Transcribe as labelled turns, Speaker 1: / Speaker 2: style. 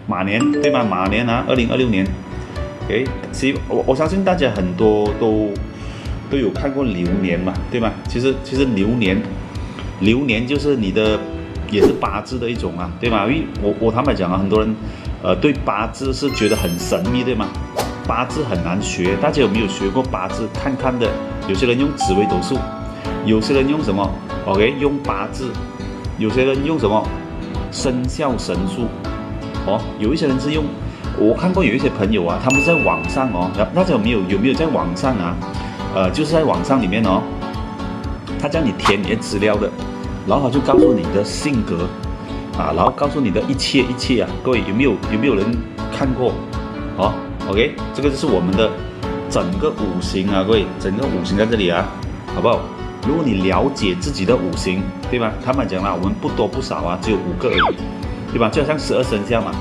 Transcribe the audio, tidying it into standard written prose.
Speaker 1: 马年对吗？马年啊，2026年。OK，我相信大家很多都有看过流年嘛，对吗？其实流年就是你的也是八字的一种啊，对吗？因为我坦白讲啊，很多人对八字是觉得很神秘，对吗？八字很难学，大家有没有学过八字？看的，有些人用紫微斗数，有些人用什么 ？OK， 用八字，有些人用什么生肖神数，有一些人是用。我看过有一些朋友啊，他们在网上大家有没有在网上啊？就是在网上里面他叫你填你的资料的，然后他就告诉你的性格啊，然后告诉你的一切啊，各位有没有人看过？OK， 这个就是我们的整个五行啊，各位，整个五行在这里啊，好不好？如果你了解自己的五行，对吧？他们讲了，我们不多不少啊，只有5个而已，对吧？就好像12生肖嘛。